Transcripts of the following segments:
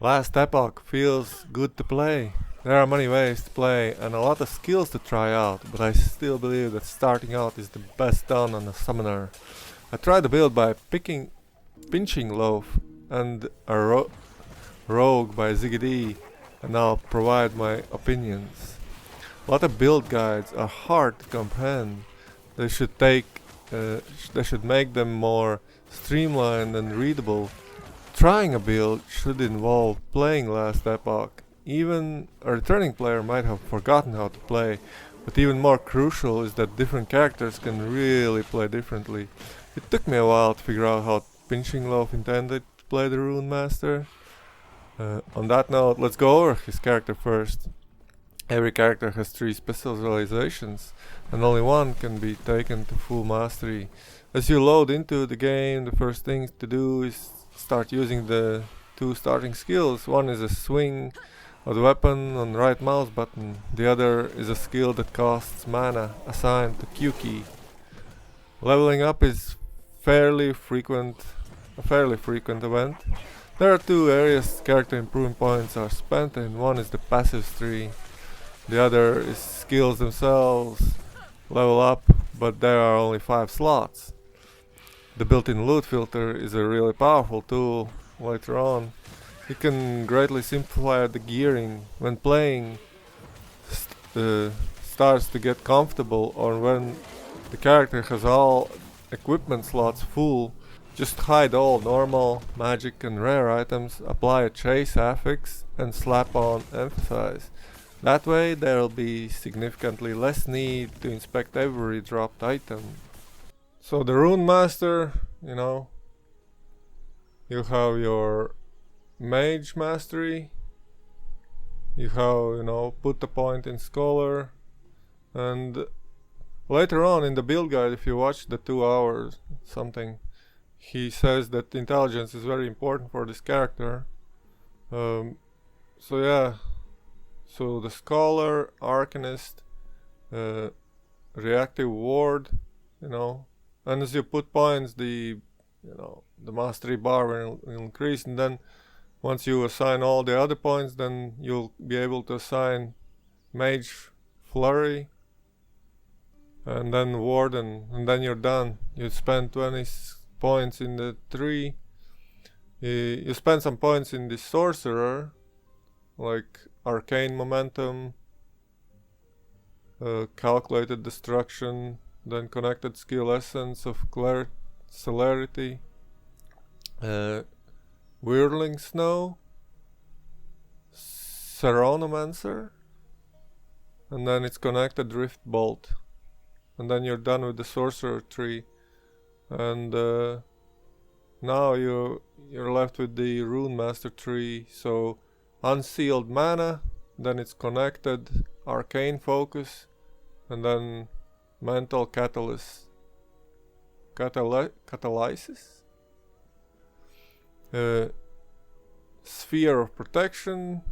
Last epoch feels good to play. There are many ways to play and a lot of skills to try out, but I still believe that starting out is the best done on a summoner. I tried the build by pinching loaf and a rogue by ZiggyD, and I'll provide my opinions. A lot of build guides are hard to comprehend. They should they should make them more streamlined and readable. Trying a build should involve playing last epoch. Even a returning player might have forgotten how to play, but even more crucial is that different characters can really play differently. It took me a while to figure out how Pinching Loaf intended to play the runemaster. On that note, let's go over his character first. Every character has 3 specializations, and only one can be taken to full mastery. As you load into the game, the first thing to do is start using the 2 starting skills. One is a swing of the weapon on the right mouse button. The other is a skill that costs mana assigned to Q key. Leveling up is a fairly frequent event. There are 2 areas character improvement points are spent in. One is the passives tree. The other is skills themselves. Level up, but there are only 5 slots. The built-in loot filter is a really powerful tool later on. It can greatly simplify the gearing when playing starts to get comfortable, or when the character has all equipment slots full. Just hide all normal, magic and rare items, apply a chase affix and slap on emphasize. That way there will be significantly less need to inspect every dropped item. So the runemaster, you have your mage mastery, you have, put a point in scholar, and later on in the build guide, if you watch the 2 hours something, he says that intelligence is very important for this character. So yeah, so the scholar, arcanist, reactive ward, and as you put points, the mastery bar will increase, and then once you assign all the other points, then you'll be able to assign mage flurry and then warden, and then you're done. You spend 20 points in the tree. You spend some points in the sorcerer, like arcane momentum, calculated destruction, then connected skill essence of celerity, whirling snow, necromancer, and then it's connected drift bolt, and then you're done with the sorcerer tree, and now you're left with the runemaster tree. So unsealed mana, then it's connected arcane focus, and then mental catalysis, sphere of protection,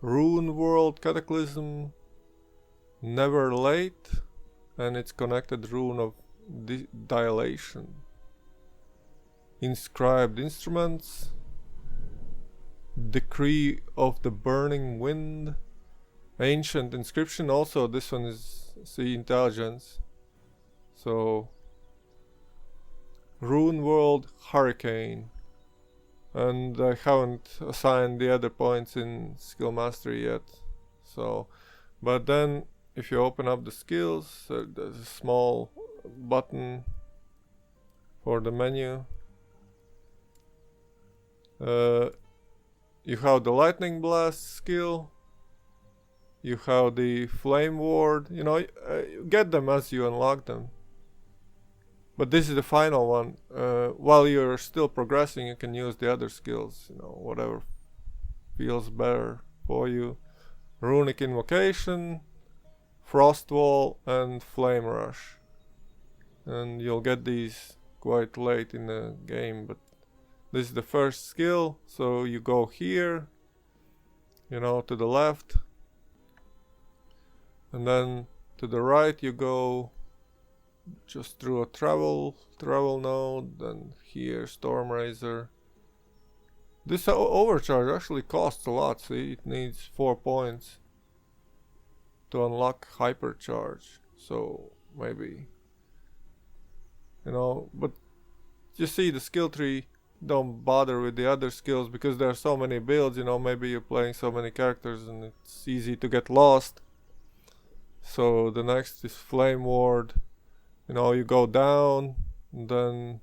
rune world cataclysm, never late, and it's connected rune of dilation, inscribed instruments, decree of the burning wind, ancient inscription. Also this one is C intelligence. So rune world hurricane, and I haven't assigned the other points in skill mastery yet. So but then if you open up the skills, there's a small button for the menu. You have the lightning blast skill, you have the flame ward, you get them as you unlock them, but this is the final one. While you're still progressing, you can use the other skills, whatever feels better for you. Runic invocation, frost wall, and flame rush, and you'll get these quite late in the game, but this is the first skill. So you go here, to the left, and then to the right you go just through a travel node, then here Stormraiser, This overcharge actually costs a lot. See, it needs 4 points to unlock hypercharge. So maybe, you know, but you see the skill tree, don't bother with the other skills because there are so many builds, you know, maybe you're playing so many characters and it's easy to get lost. So the next is Flame Ward. You know, you go down, and then,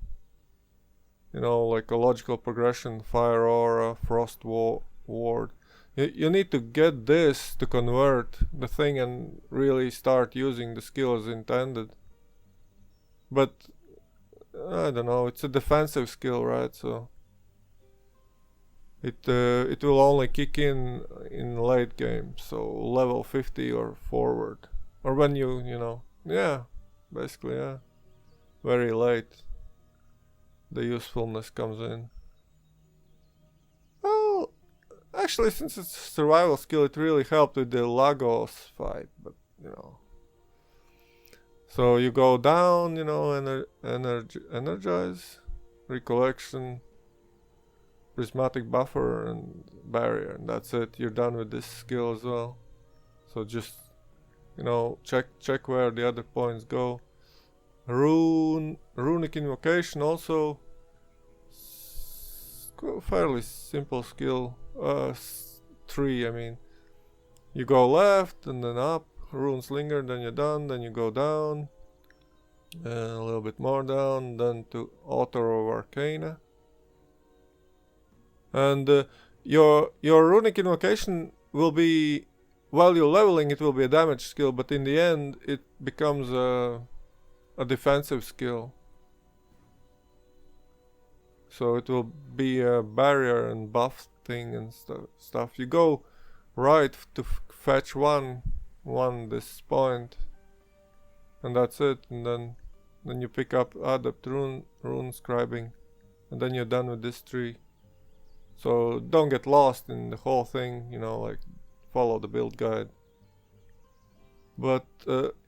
you know, like a logical progression, Fire Aura, Frost Ward. You need to get this to convert the thing and really start using the skill as intended. But I don't know, it's a defensive skill, right? So it will only kick in late game, so level 50 or forward, or when you know, yeah, basically, yeah, very late the usefulness comes in. Well, actually, since it's a survival skill, it really helped with the Lagos fight, but you know. So you go down, you know, energize, recollection, prismatic buffer, and barrier, and that's it. You're done with this skill as well. So just, you know, check where the other points go. Runic invocation also fairly simple skill. 3, I mean. You go left and then up. Rune Slinger, then you're done, then you go down, a little bit more down, then to Author of Arcana. And your runic invocation will be, while you're leveling, it will be a damage skill, but in the end it becomes a defensive skill. So it will be a barrier and buff thing and stuff. You go right to fetch one this point, and that's it. And then you pick up Adept Rune Scribing, and then you're done with this tree. So don't get lost in the whole thing, you know, like follow the build guide. But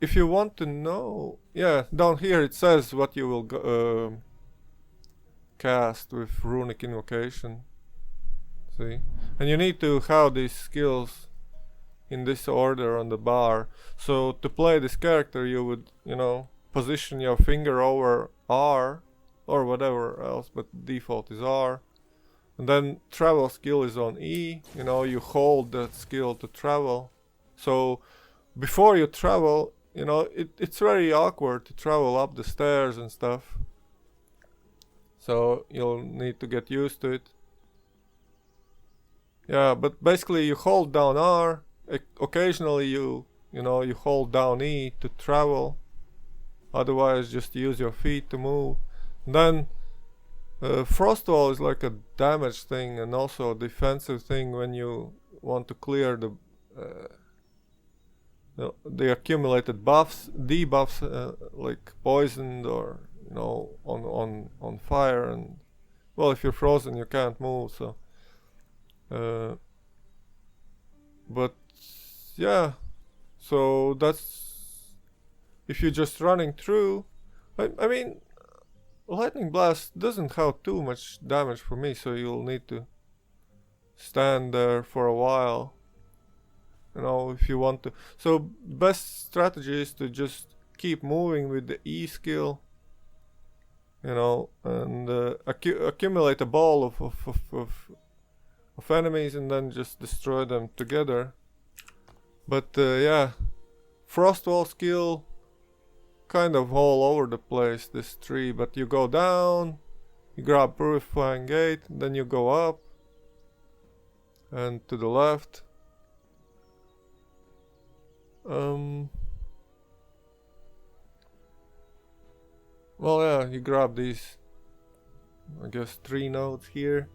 if you want to know, yeah, down here it says what you will cast with runic invocation. See, and you need to have these skills in this order on the bar. So to play this character, you would, you know, position your finger over R or whatever else, but default is R. And then travel skill is on E. You know, you hold that skill to travel. So before you travel, you know, it's very awkward to travel up the stairs and stuff. So you'll need to get used to it. Yeah, but basically you hold down R. Occasionally you hold down E to travel. Otherwise just use your feet to move. And then Frost Wall is like a damage thing and also a defensive thing when you want to clear the accumulated buffs, debuffs, like poisoned or, you know, on fire. And well, if you're frozen you can't move, so but yeah, so that's if you're just running through. I mean, Lightning Blast doesn't have too much damage for me, so you'll need to stand there for a while, you know, if you want to. So best strategy is to just keep moving with the E skill, you know, and accumulate a ball of enemies and then just destroy them together. But yeah, Frost Wall skill kind of all over the place, this tree. But you go down, you grab Purifying Gate, then you go up and to the left. Well, yeah, you grab these, I guess, 3 nodes here.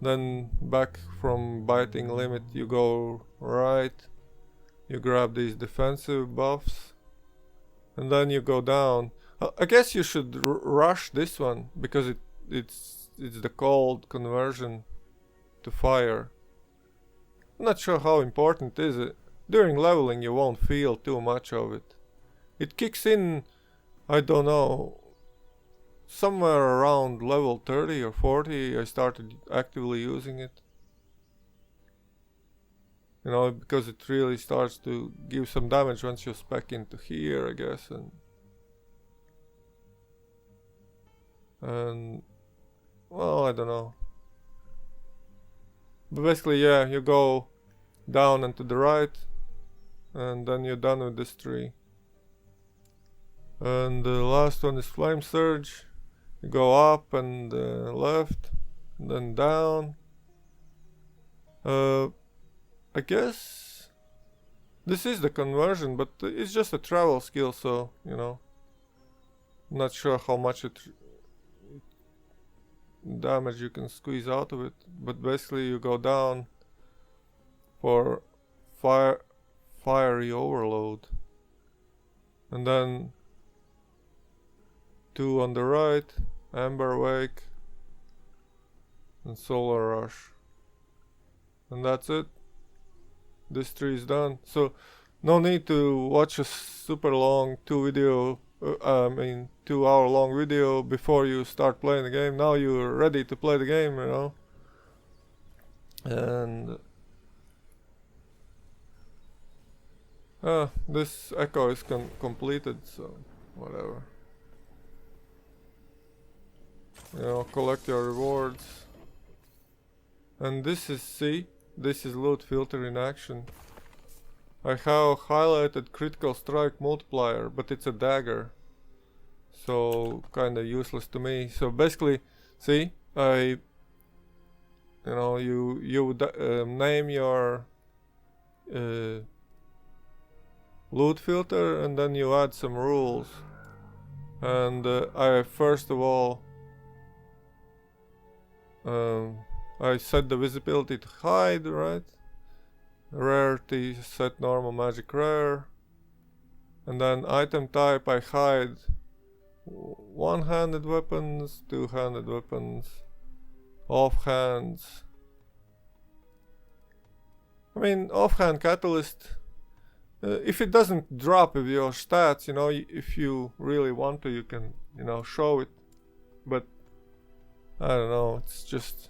Then back from Biting Limit you go right, you grab these defensive buffs, and then you go down. I guess you should rush this one because it's the cold conversion to fire. I'm not sure how important is it. During leveling you won't feel too much of it. It kicks in, I don't know, somewhere around level 30 or 40 I started actively using it. You know, because it really starts to give some damage once you spec into here, I guess, and well, I don't know. But basically, yeah, you go down and to the right, and then you're done with this tree. And the last one is flame surge. You go up and left, and then down. I guess this is the conversion, but it's just a travel skill, so, you know, I'm not sure how much damage you can squeeze out of it, but basically you go down for fiery overload, and then 2 on the right, amber wake, and solar rush, and that's it. This tree is done, so no need to watch a super long 2-hour long video before you start playing the game. Now you're ready to play the game, you know. And this echo is completed, so whatever. You know, collect your rewards. And this is loot filter in action. I have highlighted critical strike multiplier, but it's a dagger, so kinda useless to me. So basically, see, you name your loot filter, and then you add some rules. And I first of all I set the visibility to hide, right? Rarity set normal magic rare, and then item type I hide one-handed weapons, two-handed weapons, offhands. I mean, offhand catalyst, if it doesn't drop with your stats, you know, if you really want to, you can, you know, show it, but I don't know, it's just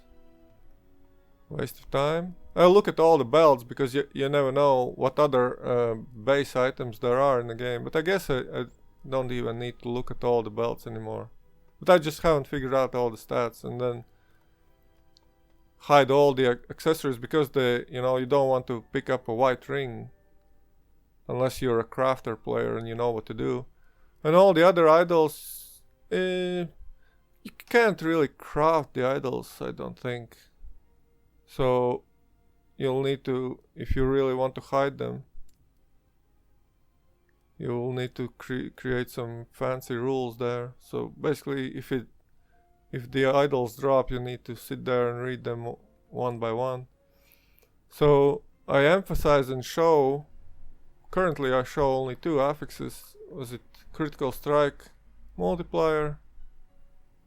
waste of time. I look at all the belts because you never know what other base items there are in the game. But I guess I don't even need to look at all the belts anymore. But I just haven't figured out all the stats, and then hide all the accessories because you don't want to pick up a white ring unless you're a crafter player and you know what to do. And all the other idols, you can't really craft the idols, I don't think. So you'll need to, if you really want to hide them, you'll need to create some fancy rules there. So basically, if the idols drop, you need to sit there and read them one by one. So I emphasize and show. Currently, I show only 2 affixes. Was it critical strike multiplier,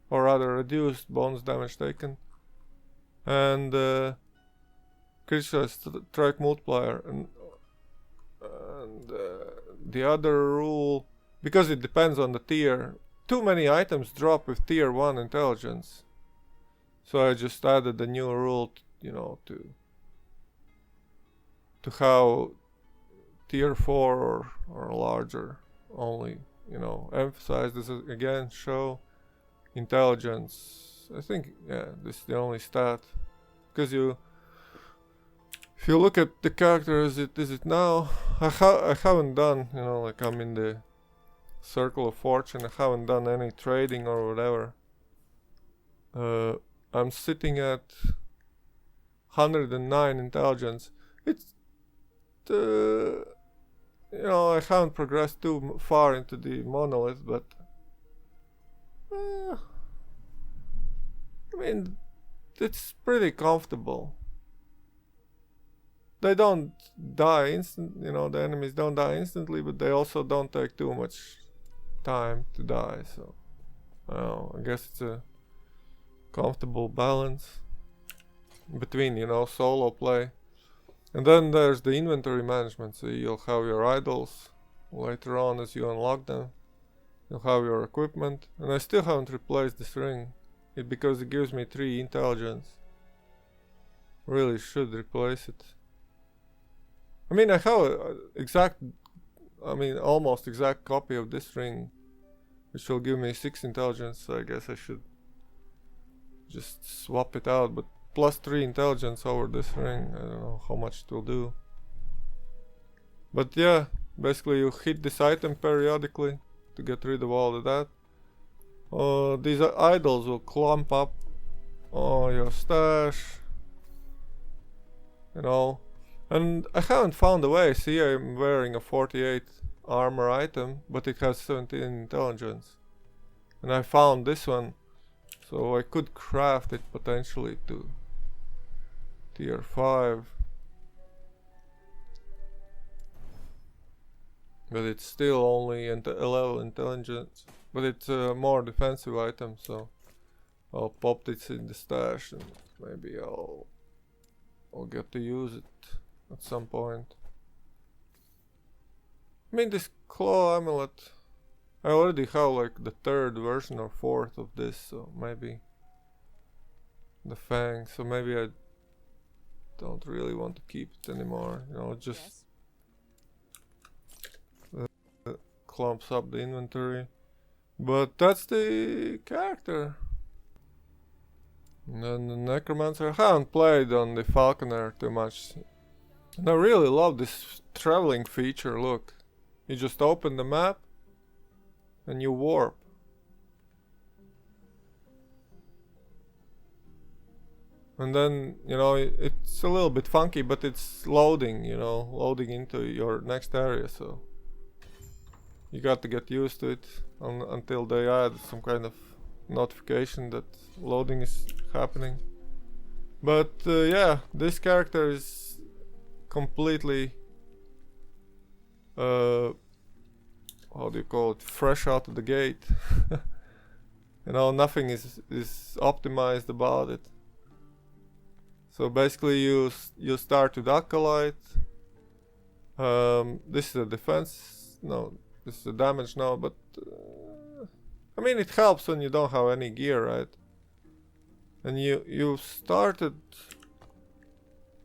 or rather reduced bonus damage taken, and critical strike multiplier, and the other rule, because it depends on the tier. Too many items drop with tier 1 intelligence, so I just added a new rule, to how tier 4 or larger only, emphasize this again, show intelligence. I think, yeah, this is the only stat, because if you look at the character as it is now, I haven't done, like I'm in the circle of fortune, I haven't done any trading or whatever. I'm sitting at 109 intelligence. It's I haven't progressed too far into the monolith, but I mean, it's pretty comfortable. They don't die the enemies don't die instantly, but they also don't take too much time to die, so I guess it's a comfortable balance between, solo play. And then there's the inventory management, so you'll have your idols later on as you unlock them. You'll have your equipment, and I still haven't replaced this ring. Because it gives me 3 intelligence. Really should replace it. I mean, I have almost exact copy of this ring, which will give me 6 intelligence, so I guess I should just swap it out, but plus 3 intelligence over this ring, I don't know how much it will do. But yeah, basically you hit this item periodically to get rid of all of that. These idols will clump up on your stash, you know. And I haven't found a way. See, I'm wearing a 48 armor item, but it has 17 intelligence. And I found this one, so I could craft it potentially to tier 5. But it's still only a level intelligence. But it's a more defensive item, so I'll pop this in the stash and maybe I'll get to use it at some point. I mean, this claw amulet, I already have like the 3rd version or 4th of this, so maybe the fang, so maybe I don't really want to keep it anymore, you know, just clumps up the inventory. But that's the character. And then the necromancer, I haven't played on the falconer too much. And I really love this traveling feature, look. You just open the map and you warp. And then, you know, it's a little bit funky, but it's loading, you know, loading into your next area, so you got to get used to it until they add some kind of notification that loading is happening. But yeah, this character is completely how do you call it, fresh out of the gate. You know, nothing is optimized about it. So basically you start with acolyte. This is a defense, no, this is a damage now, but I mean, it helps when you don't have any gear, right? And you started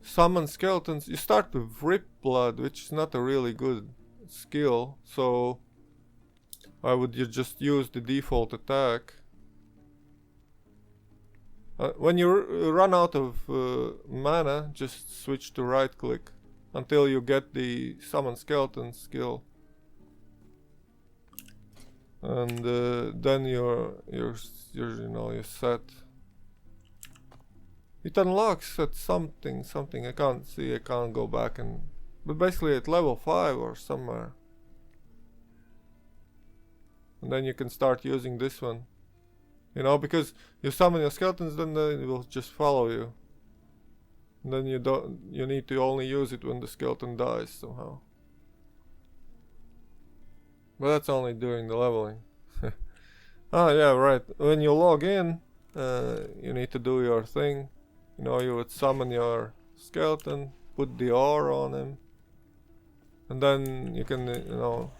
summon skeletons. You start with rip blood, which is not a really good skill, so I would just use the default attack. When you run out of mana, just switch to right click until you get the summon skeleton skill. And then you're set. It unlocks at something. I can't see. I can't go back and. But basically at level 5 or somewhere. And then you can start using this one. You know, because you summon your skeletons, then they will just follow you. And then you need to only use it when the skeleton dies somehow. But that's only during the leveling. Ah, yeah, right. When you log in, you need to do your thing. You know, you would summon your skeleton, put the ore on him, and then you can, you know,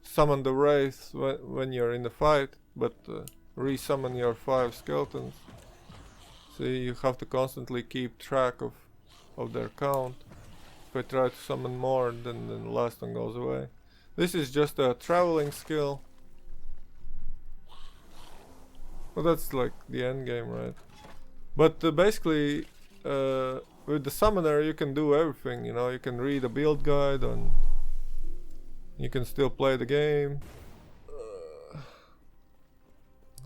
summon the wraith when you're in the fight, but re-summon your 5 skeletons. See, you have to constantly keep track of their count. If I try to summon more, then the last one goes away. This is just a traveling skill. Well, that's like the end game, right? But basically, with the summoner you can do everything, you know, you can read a build guide and you can still play the game.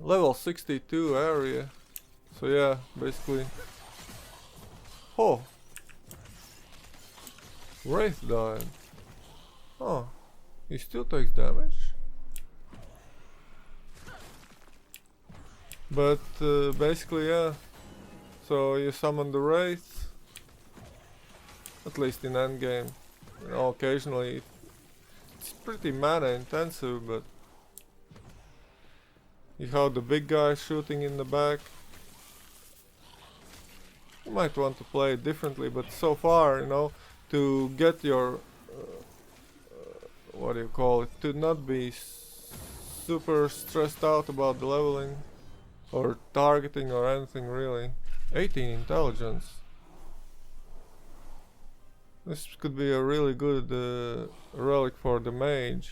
Level 62 area. So yeah, basically. Oh! Wraith died. Oh, he still takes damage. But basically, yeah. So you summon the wraith, at least in endgame. You know, occasionally it's pretty mana intensive, but you have the big guy shooting in the back. You might want to play it differently, but so far, you know, to get your what do you call it, to not be super stressed out about the leveling or targeting or anything really. 18 intelligence. This could be a really good relic for the mage.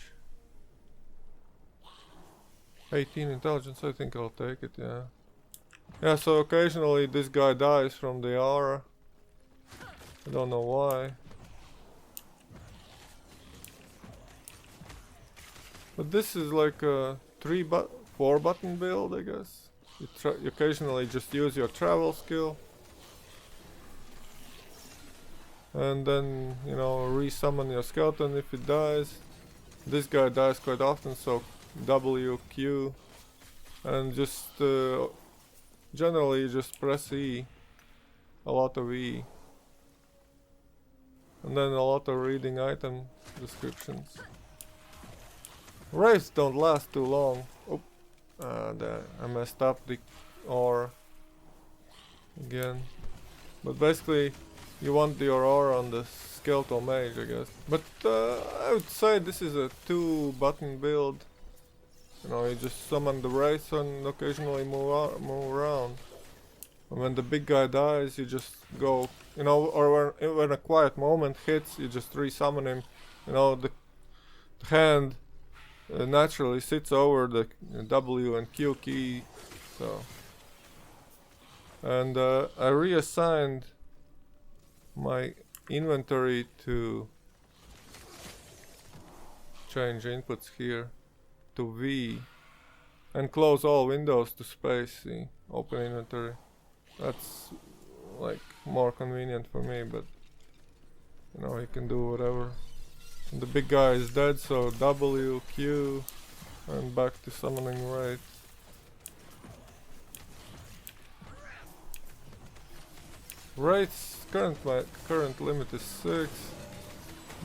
18 intelligence, I think I'll take it, yeah. Yeah, so occasionally this guy dies from the aura. I don't know why. But this is like a 4 button build, I guess. You occasionally just use your travel skill. And then, you know, resummon your skeleton if it dies. This guy dies quite often, so W, Q. And just, generally just press E. A lot of E. And then a lot of reading item descriptions. Wraiths don't last too long. Oh, I messed up the aura again. But basically, you want your aura on the skeletal mage, I guess. But I would say this is a 2 button build. You know, you just summon the wraiths and occasionally move around. And when the big guy dies, you just go, you know, or when a quiet moment hits, you just resummon him. You know, the hand naturally sits over the W and Q key, so. And I reassigned my inventory to change inputs here to V and close all windows to space. See, open inventory. That's like more convenient for me, but you know, you can do whatever. And the big guy is dead, so W, Q, and back to summoning Wraith. Wraith's current limit is 6,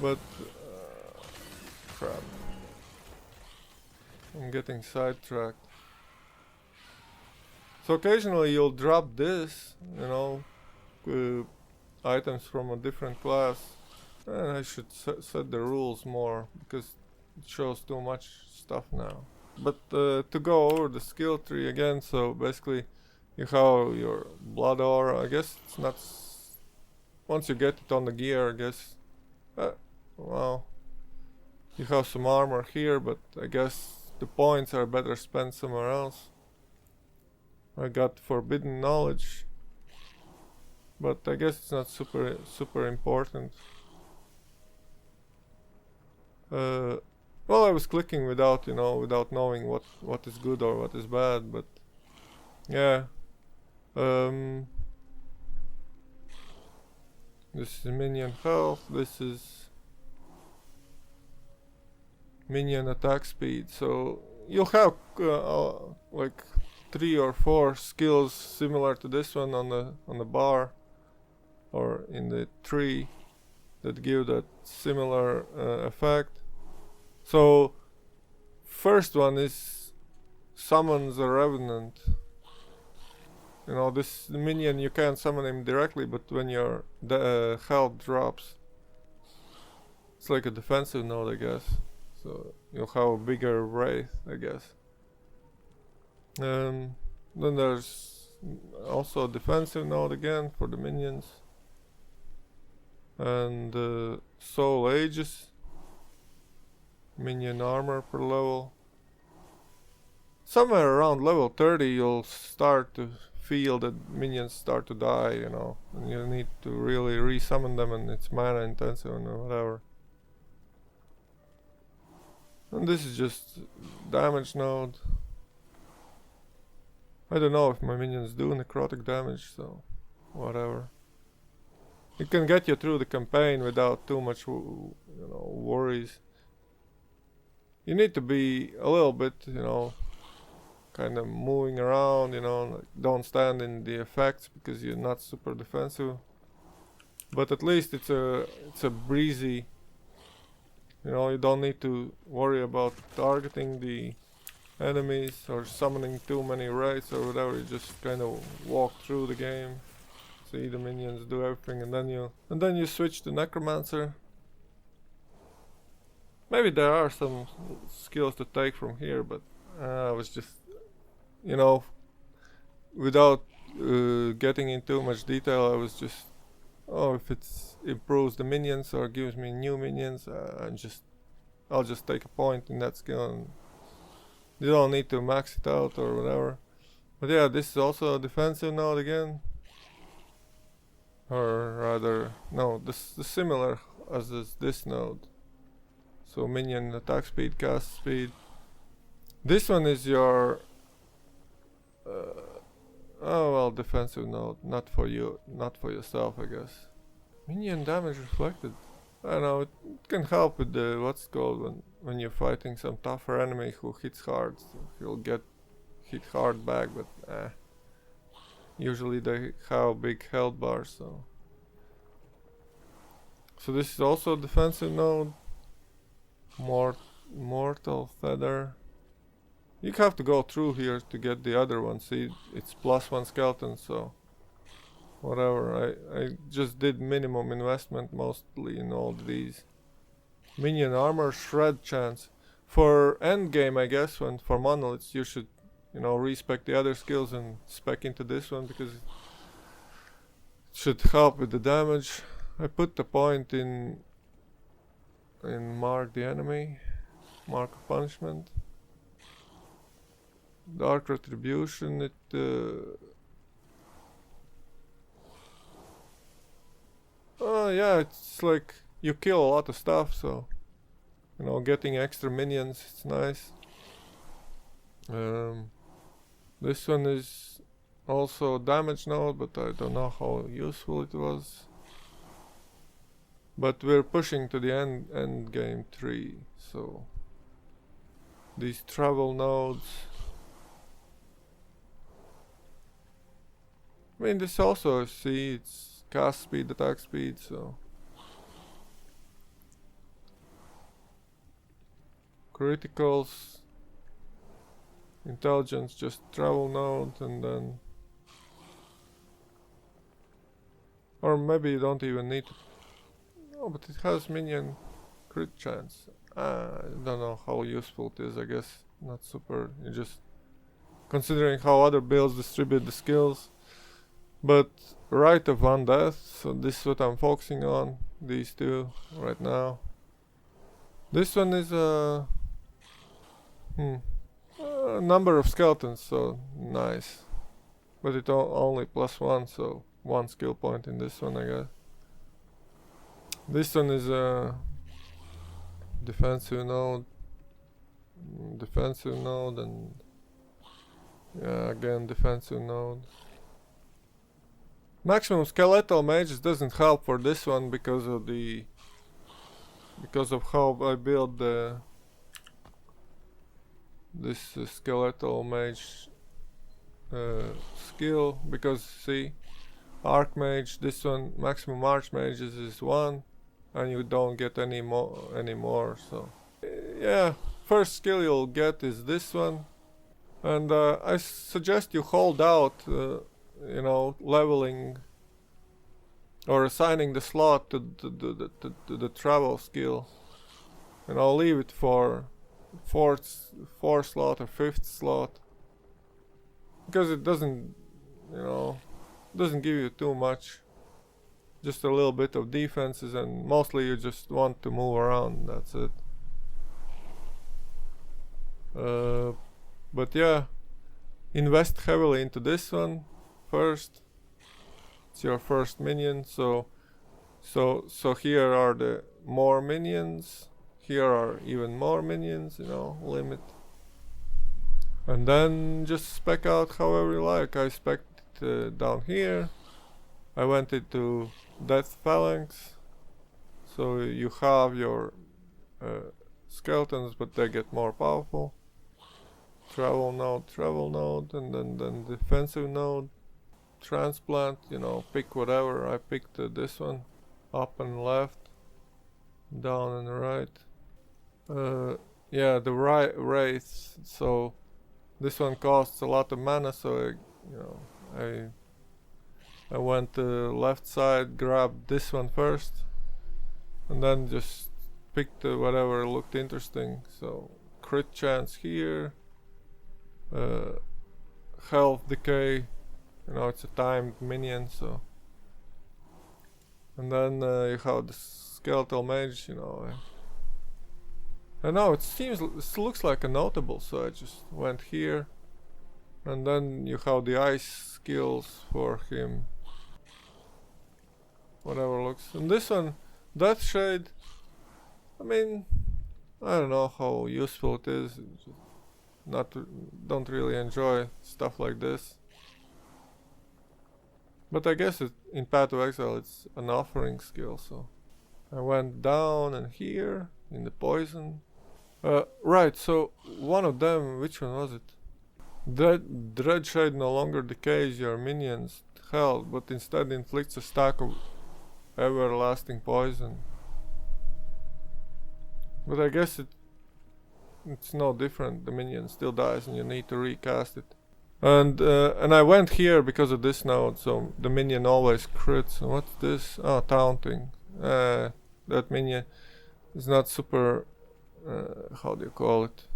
but crap. I'm getting sidetracked. So occasionally you'll drop this, you know, items from a different class. And I should set the rules more, because it shows too much stuff now. But to go over the skill tree again, so basically you have your blood aura. I guess it's not... once you get it on the gear, I guess... well, you have some armor here, but I guess the points are better spent somewhere else. I got forbidden knowledge, but I guess it's not super important. Well, I was clicking without, you know, without knowing what is good or what is bad, but yeah. This is minion health, this is minion attack speed, so you'll have like 3 or 4 skills similar to this one on the bar or in the tree that give that similar effect. So first one is summons a revenant. You know, this minion, you can't summon him directly, but when your health drops, it's like a defensive node, I guess. So you'll have a bigger wraith, I guess. Then there's also a defensive node again for the minions. And soul ages, minion armor per level. Somewhere around level 30 you'll start to feel that minions start to die, you know, and you need to really resummon them, and it's mana intensive and whatever. And this is just damage node. I don't know if my minions do necrotic damage, so whatever. It can get you through the campaign without too much, you know, worries. You need to be a little bit, you know, kind of moving around, you know, like don't stand in the effects because you're not super defensive. But at least it's a breezy, you know, you don't need to worry about targeting the enemies or summoning too many wraiths or whatever. You just kind of walk through the game, see the minions do everything, and then you switch to necromancer. Maybe there are some skills to take from here, but I was just, you know, without getting into much detail, I was just, oh, if it improves the minions or gives me new minions, I'll just take a point in that skill, and you don't need to max it out or whatever. But yeah, this is also a defensive node again, or rather, no, this is similar as this node. So minion attack speed, cast speed. This one is your oh well, defensive node, not for you, not for yourself, I guess. Minion damage reflected. I don't know, it can help with the what's called when you're fighting some tougher enemy who hits hard. So he'll get hit hard back, but usually they have big health bars, so. So this is also a defensive node. Mortal feather. You have to go through here to get the other one. See, it's +1 skeleton, so whatever. I just did minimum investment mostly in all these. Minion armor shred chance. For end game, I guess, when for monoliths you should, you know, respec the other skills and spec into this one because it should help with the damage. I put the point in mark the enemy, mark of punishment. Dark retribution, it oh yeah, it's like you kill a lot of stuff, so you know, getting extra minions, it's nice. This one is also a damage node, but I don't know how useful it was. But we're pushing to the end game 3, so these travel nodes. I mean, this also, see, it's cast speed, attack speed, so. Criticals. Intelligence, just travel node, and then. Or maybe you don't even need to. Oh, but it has minion crit chance. I don't know how useful it is, I guess. Not super. You just. Considering how other builds distribute the skills. But Rite of Undeath, so this is what I'm focusing on, these two right now. This one is a number of skeletons, so nice. But it only +1, so 1 skill point in this one, I guess. This one is a defensive node, and yeah, again defensive node. Maximum skeletal mages doesn't help for this one because of how I build this skeletal mage skill. Because see, archmage, this one maximum archmages is 1, and you don't get any more. So yeah, first skill you'll get is this one, and I suggest you hold out. You know, leveling or assigning the slot to the travel skill, and I'll leave it for 4th slot or 5th slot because it doesn't, you know, doesn't give you too much, just a little bit of defenses, and mostly you just want to move around, that's it. But yeah, invest heavily into this one first. It's your first minion, so here are the more minions, here are even more minions, you know, limit. And then just spec out however you like. I spec down here. I went into Death Phalanx, so you have your skeletons, but they get more powerful. Travel node, and then defensive node. Transplant, you know, pick whatever. I picked this one, up and left, down and right. Yeah, the wraiths. So this one costs a lot of mana, so I went to left side, grabbed this one first, and then just picked whatever looked interesting. So crit chance here, health decay. You know, it's a timed minion, so. And then you have the skeletal mage, you know. I know it looks like a notable, so I just went here. And then you have the ice skills for him. Whatever looks. And this one, that shade, I mean, I don't know how useful it is. Don't really enjoy stuff like this. But I guess in Path to Exile it's an offering skill, so. I went down and here, in the poison. Right, so one of them, which one was it? Dread Shade no longer decays your minions' health, but instead inflicts a stack of everlasting poison. But I guess it's no different. The minion still dies and you need to recast it. And I went here because of this node, so the minion always crits. And what's this? Oh, taunting. That minion is not super... how do you call it?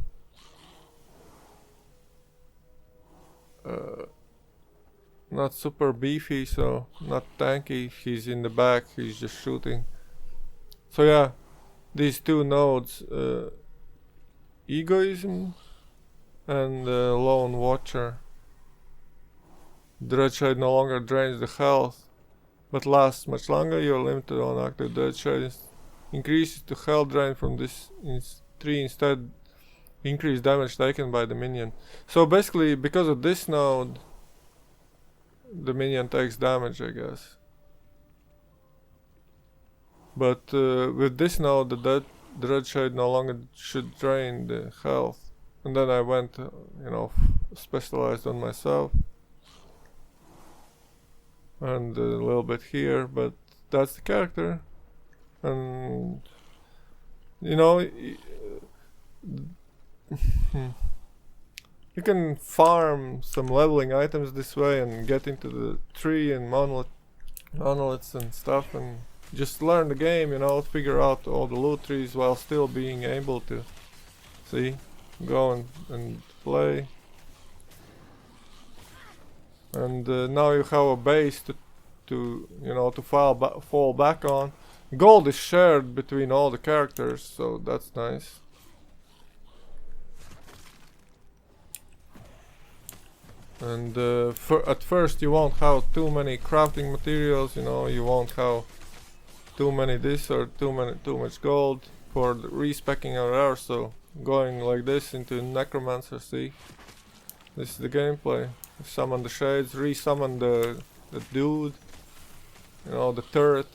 Not super beefy, so not tanky. He's in the back, he's just shooting. So yeah, these two nodes, egoism and lone watcher. Dreadshade no longer drains the health, but lasts much longer. You're limited on active Dreadshade. Increases the health drain from this 3 instead. Increase damage taken by the minion. So basically, because of this node, the minion takes damage, I guess. But with this node, the Dreadshade no longer should drain the health. And then I went, you know, specialized on myself. And a little bit here, but that's the character. And, you know, you can farm some leveling items this way and get into the tree and monoliths and stuff and just learn the game, you know, figure out all the loot trees while still being able to go and play. And now you have a base to you know, to fall back on. Gold is shared between all the characters, so that's nice. And at first you won't have too many crafting materials, you know, you won't have too many this or too much gold for the respecking our air, so going like this into necromancer, see? This is the gameplay. Summon the shades, re-summon the dude, you know, the turret.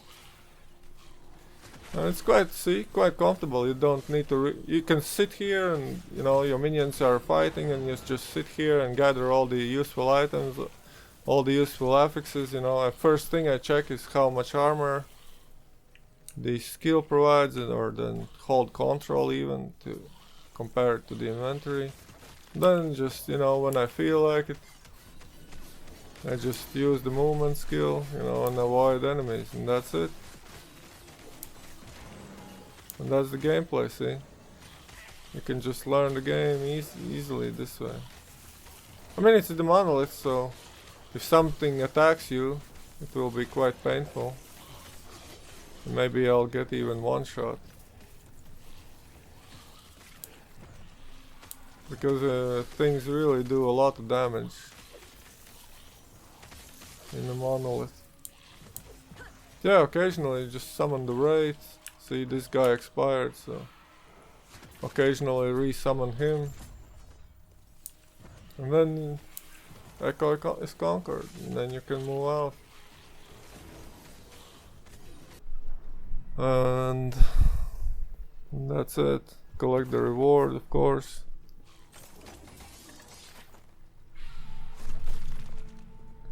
And it's quite comfortable. You don't need to you can sit here and, you know, your minions are fighting and you just sit here and gather all the useful items, all the useful affixes, you know. First thing I check is how much armor the skill provides, or then hold control even to compare it to the inventory. Then just, you know, when I feel like it, I just use the movement skill, you know, and avoid enemies, and that's it. And that's the gameplay, see? You can just learn the game easily this way. I mean, it's the monolith, so if something attacks you, it will be quite painful. And maybe I'll get even one shot. Because things really do a lot of damage in the monolith. Yeah, occasionally just summon the wraith. See, this guy expired, so occasionally re-summon him. And then Echo is conquered, and then you can move out. And that's it. Collect the reward, of course.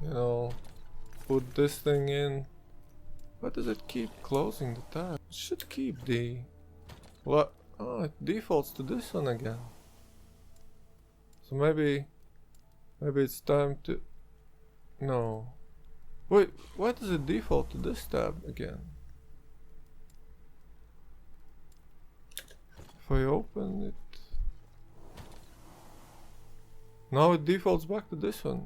You know, put this thing in. Why does it keep closing the tab? It should keep the... What? Oh, it defaults to this one again. So maybe it's time to... No. Wait, why does it default to this tab again? If I open it... Now it defaults back to this one.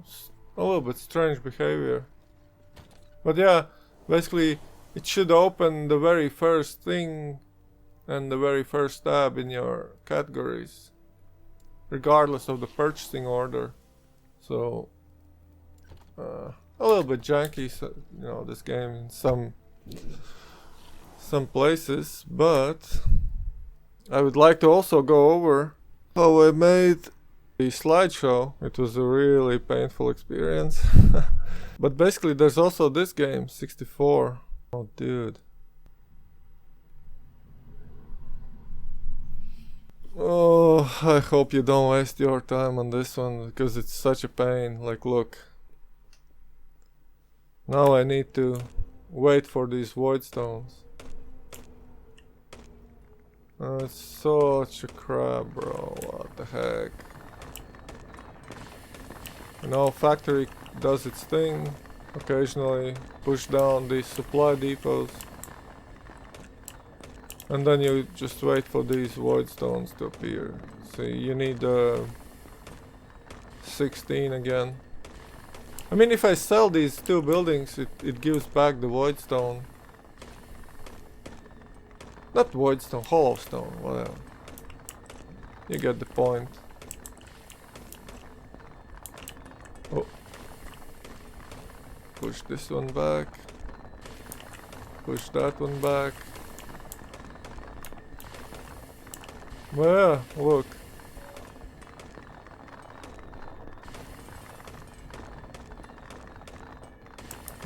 It's a little bit strange behavior. But yeah, basically it should open the very first thing and the very first tab in your categories, regardless of the purchasing order. So a little bit janky, so, you know, this game in some places, but I would like to also go over how I made the slideshow. It was a really painful experience. But basically there's also this game, 64. Oh dude. Oh, I hope you don't waste your time on this one, because it's such a pain. Like, look. Now I need to wait for these void stones. It's such a crap, bro. What the heck? You know, factory does its thing. Occasionally push down these supply depots. And then you just wait for these void stones to appear. See, you need 16 again. I mean, if I sell these two buildings, it gives back the void stone. Not void stone, hollow stone, whatever. You get the point. Oh. Push this one back. Push that one back. Well, yeah, look.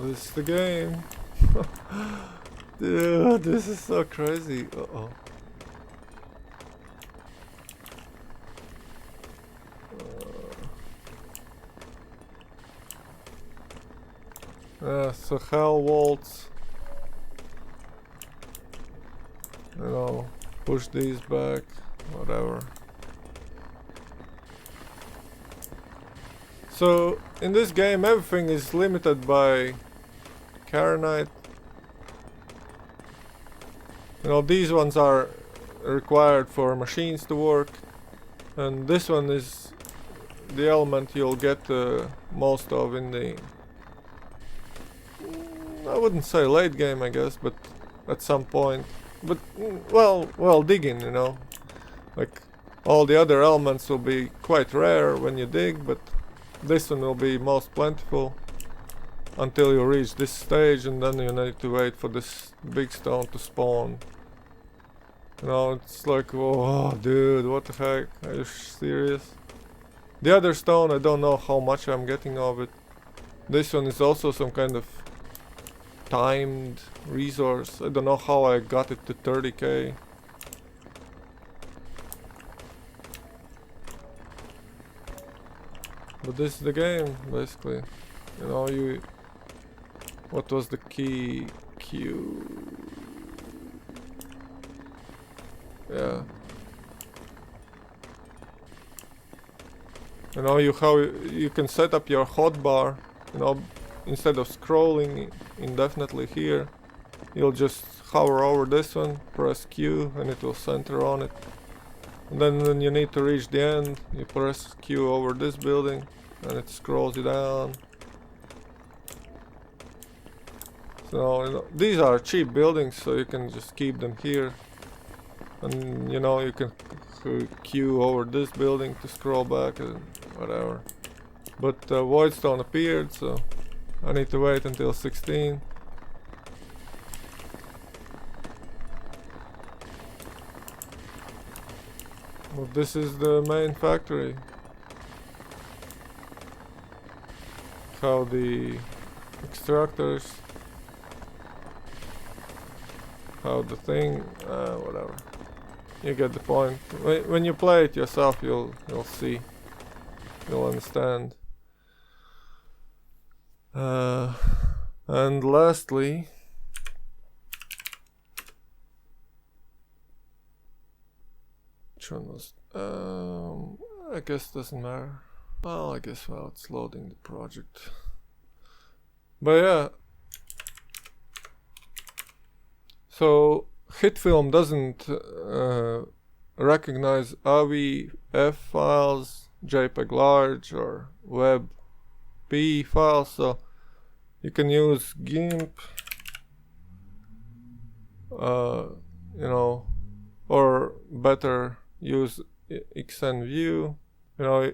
This is the game. Dude, this is so crazy. Uh-oh. So hell waltz. You know, push these back, whatever. So in this game everything is limited by Karenite. You know, these ones are required for machines to work, and this one is the element you'll get most of in the, I wouldn't say late game, I guess, but at some point. But well, digging, you know, like all the other elements will be quite rare when you dig, but this one will be most plentiful until you reach this stage, and then you need to wait for this big stone to spawn. You know, it's like, oh dude, what the heck, are you serious? The other stone, I don't know how much I'm getting of it. This one is also some kind of timed resource. I don't know how I got it to 30k. But this is the game, basically. You know, what was the key? Q. Yeah. You know, how you can set up your hotbar. You know, instead of scrolling indefinitely here, you'll just hover over this one, press Q, and it will center on it. And then when you need to reach the end, you press Q over this building, and it scrolls you down. So, you know, these are cheap buildings, so you can just keep them here. And, you know, you can Q over this building to scroll back and whatever. But Voidstone appeared, so I need to wait until 16. Well, this is the main factory. How the extractors, how the thing, whatever. You get the point. When you play it yourself, you'll see, you'll understand. And lastly, which one was? I guess doesn't matter. Well, I guess while it's loading the project. But yeah. So HitFilm doesn't recognize AVF files JPEG large or WebP file, so you can use GIMP, you know, or better use XNView. You know,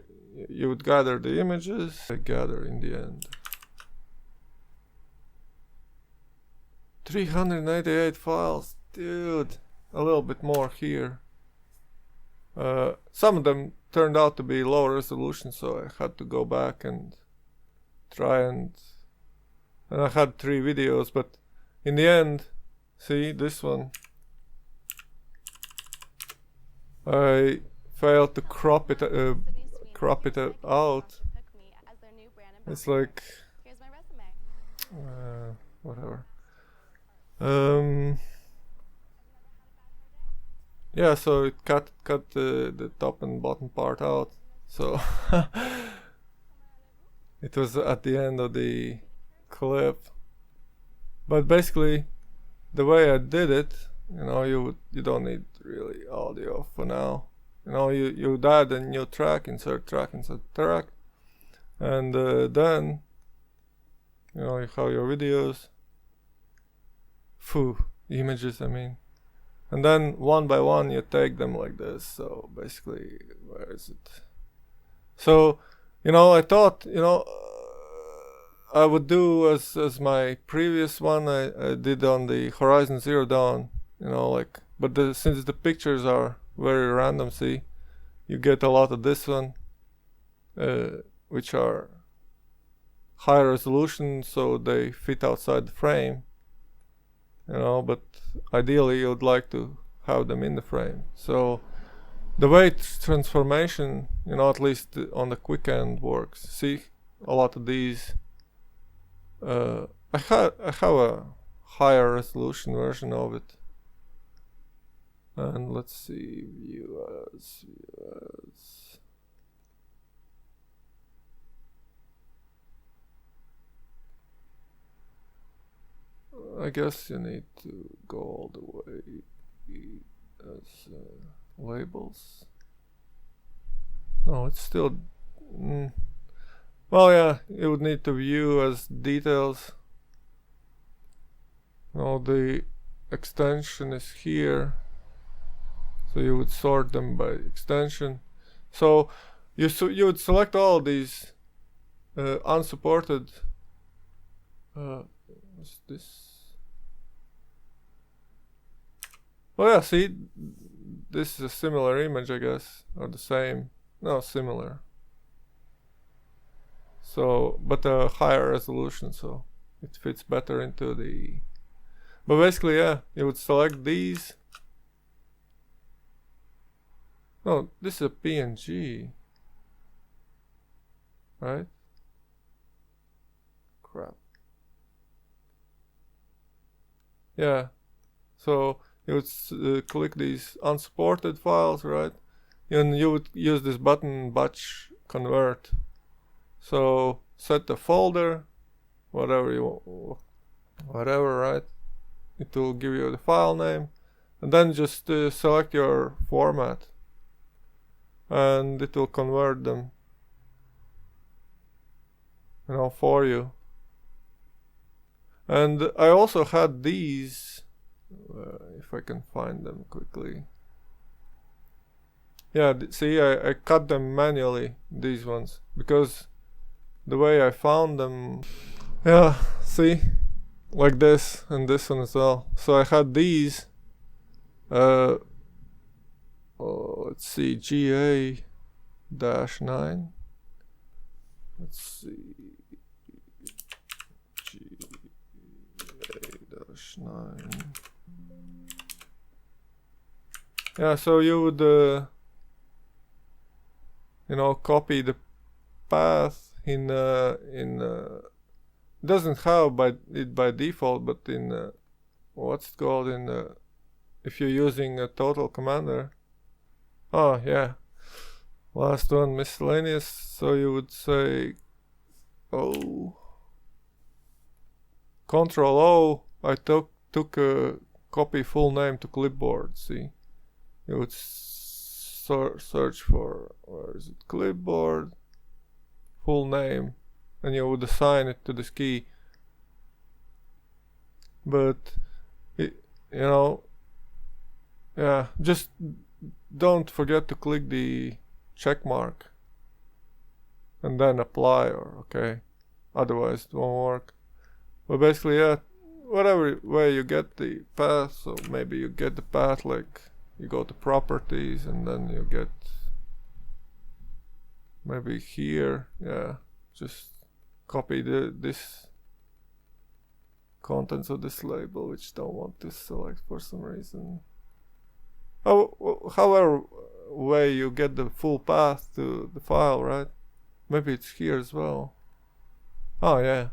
you would gather the images. I gather in the end 388 files, dude. A little bit more here. Some of them turned out to be low resolution, so I had to go back and try and I had 3 videos, but in the end, see this one, I failed to crop it out. It's like whatever. Yeah, so it cut the top and bottom part out, so it was at the end of the clip. But basically, the way I did it, you know, you don't need really audio for now. You know, you add a new track, insert track, and then you know you have your videos, images, I mean. And then one by one you take them like this. So basically, where is it? So, you know, I thought, you know, I would do as my previous one I did on the Horizon Zero Dawn, you know, like, but since the pictures are very random, see, you get a lot of this one, which are high resolution, so they fit outside the frame. You know, but ideally you'd like to have them in the frame. So the way transformation, you know, at least on the quick end works. See, a lot of these. I have a higher resolution version of it. And let's see, view as. I guess you need to go all the way as labels. No, it's still. Well, yeah, you would need to view as details. No, the extension is here, so you would sort them by extension. So you would select all these unsupported. What's this? Oh yeah, see, this is a similar image, I guess, or the same. No, similar. So, but a higher resolution, so it fits better into the. But basically, yeah, you would select these. No, this is a PNG, right? Crap. Yeah, so you would click these unsupported files, right? And you would use this button batch convert. So set the folder, whatever you want, whatever, right? It will give you the file name, and then just select your format, and it will convert them, you know, for you. And I also had these, if I can find them quickly. Yeah, see, I cut them manually, these ones, because the way I found them, yeah, see, like this, and this one as well. So I had these, let's see, GA-9, let's see, GA-9. Yeah, so you would, you know, copy the path in doesn't have by default, but in what's it called, in if you're using a total commander. Oh yeah, last one, miscellaneous. So you would say Control O. I took a copy full name to clipboard. See, you would search for, where is it, clipboard, full name, and you would assign it to this key. But yeah, just don't forget to click the check mark and then apply, or okay, otherwise it won't work. But basically, yeah, whatever way you get the path, so maybe you get the path like you go to properties and then you get maybe here, yeah, just copy this contents of this label, which don't want to select for some reason. However way you get the full path to the file, right? Maybe it's here as well. Oh yeah.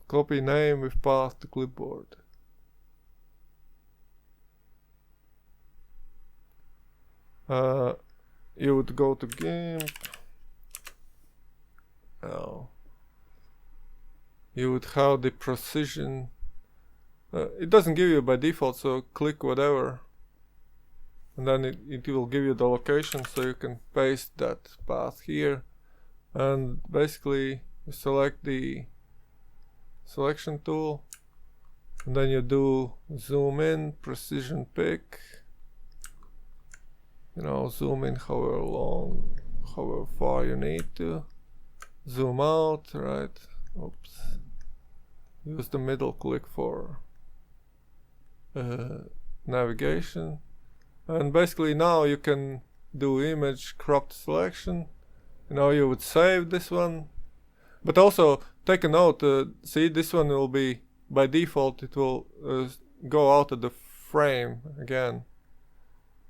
Copy name with path to clipboard. You would go to GIMP. Oh. You would have the precision. It doesn't give you by default, so click whatever. And then it will give you the location, so you can paste that path here. And basically you select the selection tool, and then you do zoom in, precision pick, zoom in however far you need to, zoom out, right? Oops. Use the middle click for navigation, and basically now you can do image cropped selection. You would save this one, but also take a note, see, this one will be, by default, it will go out of the frame again.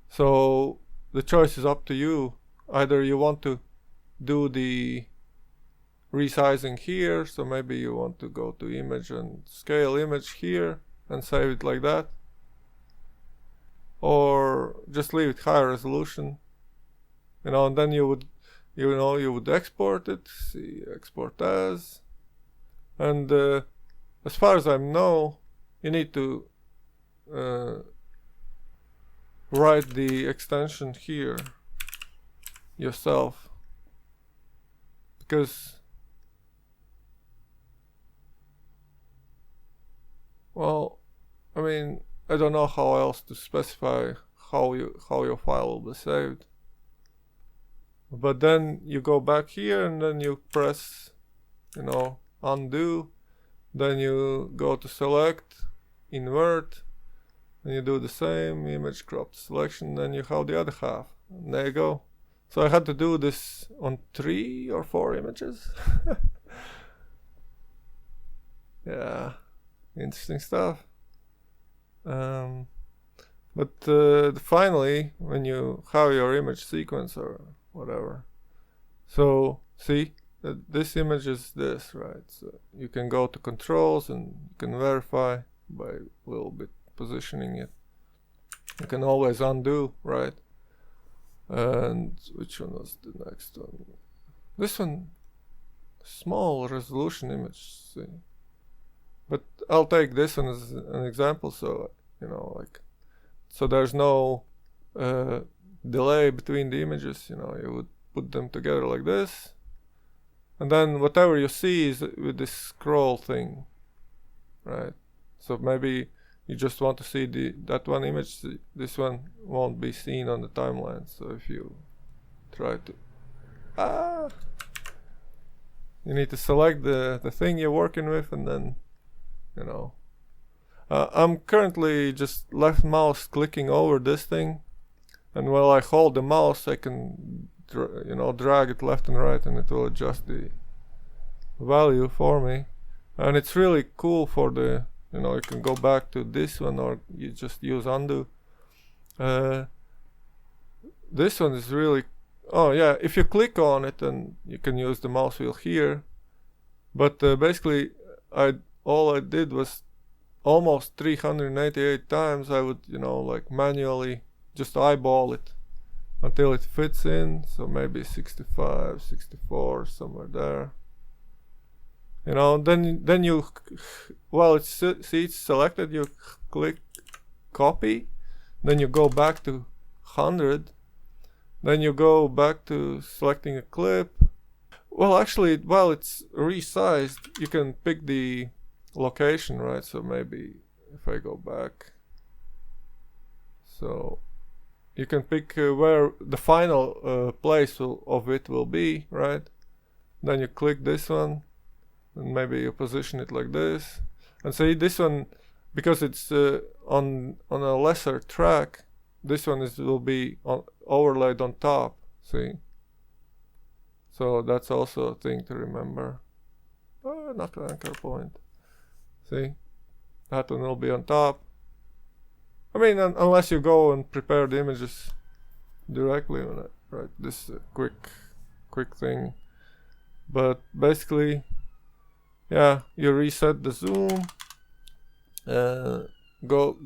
So the choice is up to you. Either you want to do the resizing here, so maybe you want to go to image and scale image here and save it like that, or just leave it higher resolution, and then you would export it, see, export as. And as far as I know, you need to write the extension here yourself, because, well, I mean, I don't know how else to specify how your file will be saved. But then you go back here and then you press, undo, then you go to select, invert, and you do the same, image cropped selection, then you have the other half. And there you go. So I had to do this on 3 or 4 images. Yeah, interesting stuff. But finally, when you have your image sequence or whatever, so see that this image is this, right? So you can go to controls and you can verify by a little bit positioning it. You can always undo, right? And which one was the next one? This one, small resolution image, see. But I'll take this one as an example, so so there's no delay between the images. You would put them together like this, and then whatever you see is with this scroll thing, right? So maybe you just want to see that one image. This one won't be seen on the timeline. So if you try to you need to select the thing you're working with, and then I'm currently just left mouse clicking over this thing, and while I hold the mouse I can drag it left and right, and it will adjust the value for me. And it's really cool for the you can go back to this one, or you just use undo. This one is really, oh yeah, if you click on it, then you can use the mouse wheel here. But basically all I did was almost 388 times I would manually just eyeball it until it fits in. So maybe 65, 64, somewhere there. Then you, while it's selected, you click copy, then you go back to 100. Then you go back to selecting a clip. Well, actually, while it's resized, you can pick the location, right? So maybe if I go back, so you can pick where the final place of it will be, right? Then you click this one, and maybe you position it like this. And see, this one, because it's on a lesser track, this one will be overlaid on top. See, so that's also a thing to remember. Not the anchor point. See, that one will be on top. I mean, unless you go and prepare the images directly on it, right? This is a quick thing. But basically, yeah, you reset the zoom. Go,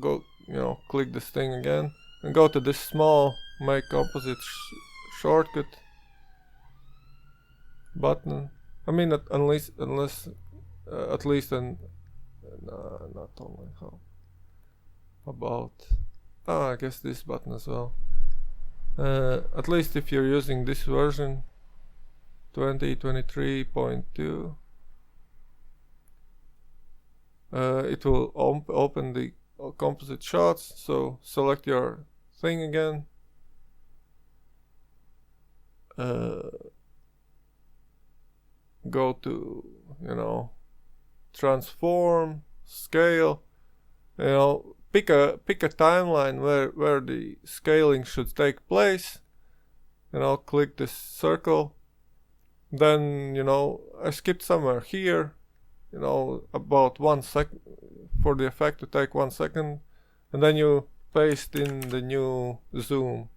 click this thing again and go to this small make composite shortcut button. I mean, not only how about I guess this button as well. At least if you're using this version 2023.2, it will open the composite shots. So select your thing again, go to transform, scale, pick a timeline where the scaling should take place, click this circle. Then I skipped somewhere here, about 1 second for the effect to take 1 second, and then you paste in the new zoom,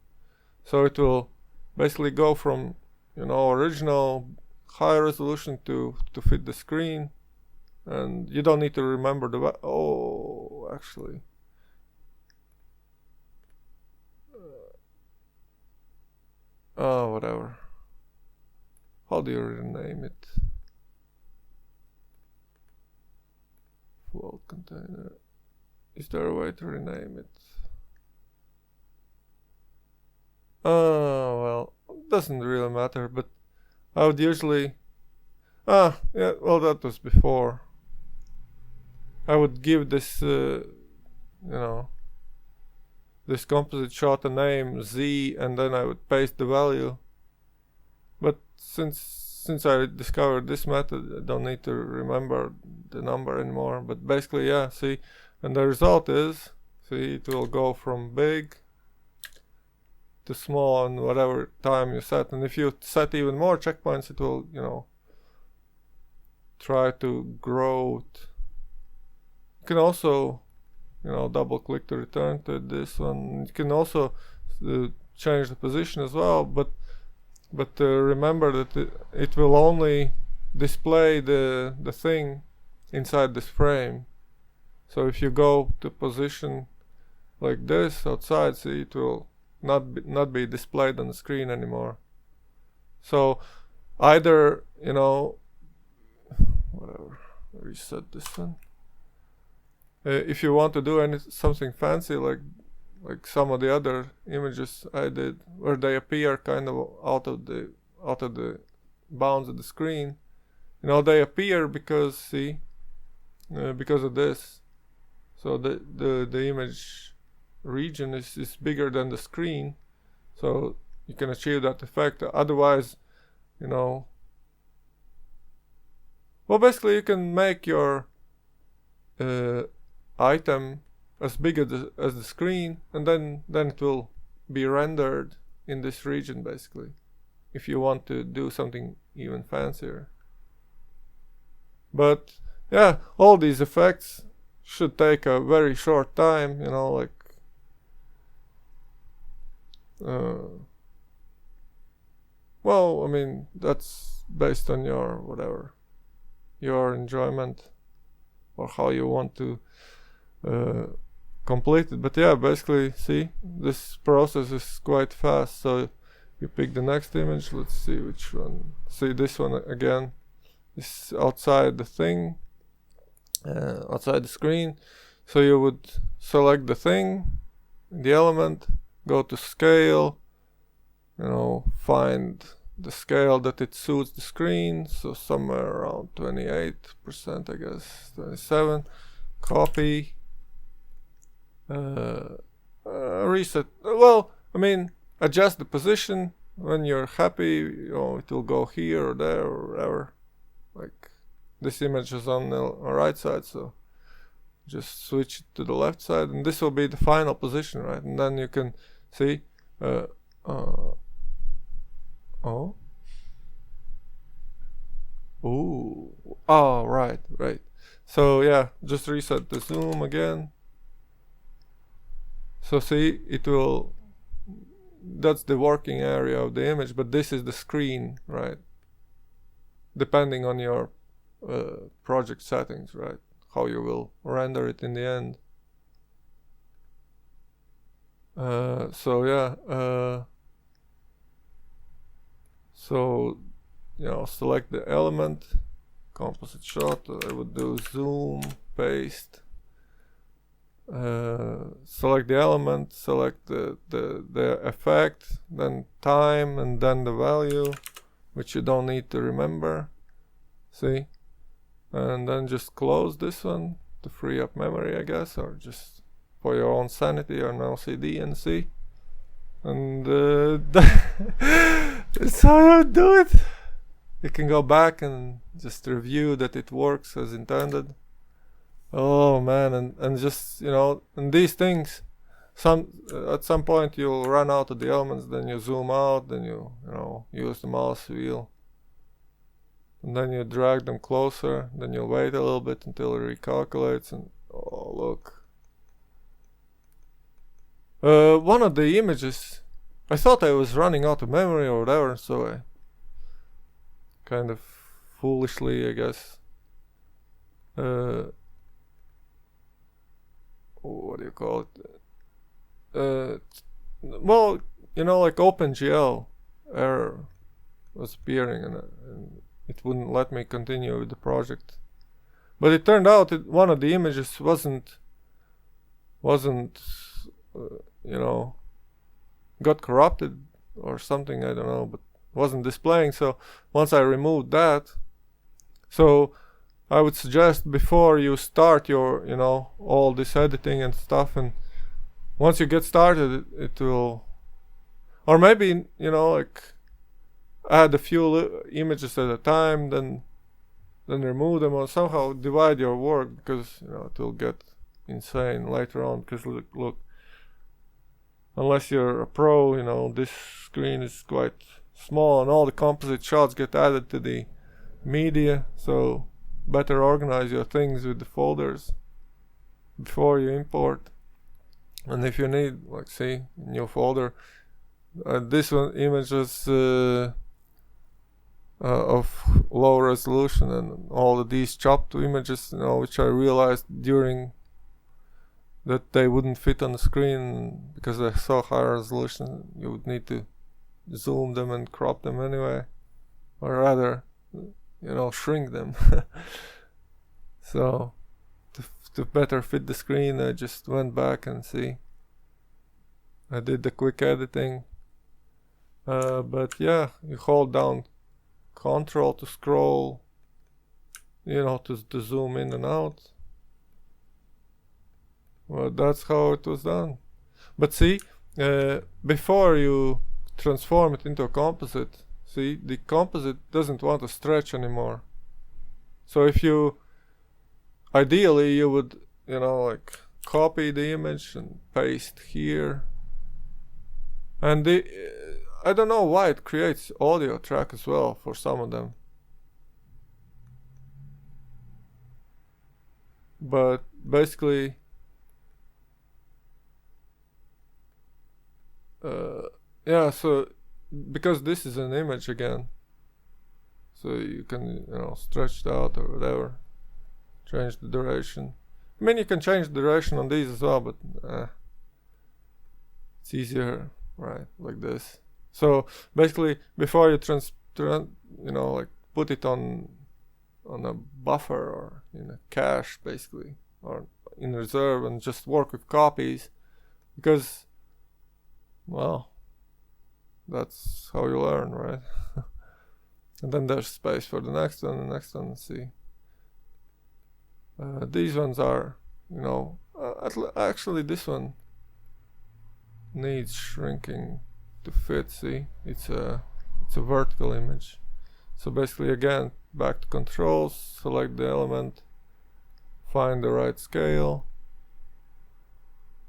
so it will basically go from original high resolution to fit the screen. And you don't need to remember actually whatever. How do you rename it? Float container. Is there a way to rename it? Well, doesn't really matter, but I would usually yeah, well, that was before. I would give this this composite shot a name Z, and then I would paste the value. But since I discovered this method, I don't need to remember the number anymore. But basically, yeah, see, and the result is, see, it will go from big to small on whatever time you set. And if you set even more checkpoints, it will, try to grow it. You can also, double click to return to this one. You can also change the position as well, but remember that it will only display the thing inside this frame. So if you go to position like this outside, see, it will not be displayed on the screen anymore. So either whatever, reset this one. If you want to do something fancy like some of the other images I did, where they appear kind of out of the bounds of the screen, they appear because, see, because of this. So the image region is bigger than the screen, so you can achieve that effect. Otherwise, well, basically you can make your item as big as the screen, and then it will be rendered in this region, basically, if you want to do something even fancier. But yeah, all these effects should take a very short time, well, I mean, that's based on your enjoyment or how you want to complete it. But yeah, basically, see, this process is quite fast. So you pick the next image. Let's see which one. See, this one again is outside the thing, outside the screen. So you would select the thing, the element, go to scale, find the scale that it suits the screen, so somewhere around 28%, I guess, 27. Copy, reset. Well, I mean, adjust the position when you're happy. It will go here or there or wherever. Like this image is on the right side, so just switch it to the left side, and this will be the final position, right? And then you can see. Right. So yeah, just reset the zoom again. So see, it will. That's the working area of the image, but this is the screen, right? Depending on your project settings, right? How you will render it in the end. So yeah. So select the element, composite shot. I would do zoom, paste. Select the element, select the effect, then time, and then the value, which you don't need to remember. See? And then just close this one to free up memory, I guess, or just for your own sanity or no CD and see. And that's how you do it. You can go back and just review that it works as intended. Oh man, and just and these things, at some point you'll run out of the elements, then you zoom out, then you use the mouse wheel, and then you drag them closer, then you'll wait a little bit until it recalculates, and oh look. One of the images, I thought I was running out of memory or whatever, so I kind of foolishly, I guess, what do you call it? Well, like OpenGL error was appearing, and it wouldn't let me continue with the project. But it turned out one of the images wasn't got corrupted or something, I don't know, but wasn't displaying. So once I removed that, so I would suggest before you start your all this editing and stuff, and once you get started, it will, or maybe like add a few images at a time, then remove them, or somehow divide your work, because it will get insane later on. Because look, unless you're a pro, this screen is quite small, and all the composite shots get added to the media, so better organize your things with the folders before you import. And if you need, like, see, new folder, this one image is of low resolution, and all of these chopped images, which I realized during that they wouldn't fit on the screen because they're so high resolution. You would need to zoom them and crop them anyway, or rather, shrink them. So to better fit the screen, I just went back and see. I did the quick editing, but yeah, you hold down Control to scroll, to zoom in and out. Well, that's how it was done. But see, before you transform it into a composite, see, the composite doesn't want to stretch anymore. So if you, ideally you would, like copy the image and paste here. And I don't know why it creates audio track as well for some of them. But basically, yeah, so because this is an image again, so you can stretch it out or whatever, change the duration. I mean, you can change the duration on these as well, but it's easier, right, like this. So basically, before you like put it on a buffer or in a cache, basically, or in reserve, and just work with copies, because Well, that's how you learn, right? And then there's space for the next one, see. These ones are, you know, actually this one needs shrinking to fit, see? It's a vertical image. So basically, again, back to controls, select the element, find the right scale,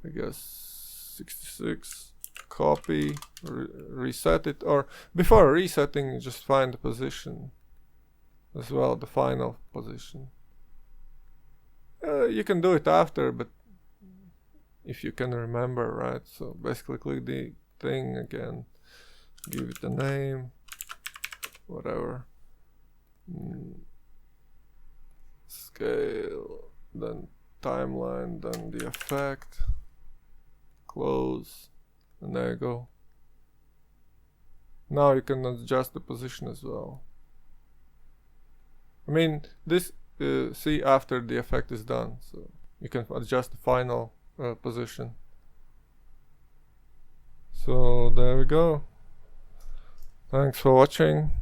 I guess 66, copy, reset it, or before resetting, just find the position as well, the final position. You can do it after, but if you can remember, right? So basically click the thing again, give it a name, whatever, scale, then timeline, then the effect, close, and there you go. Now you can adjust the position as well. I mean, this see after the effect is done, so you can adjust the final position. So there we go. Thanks for watching.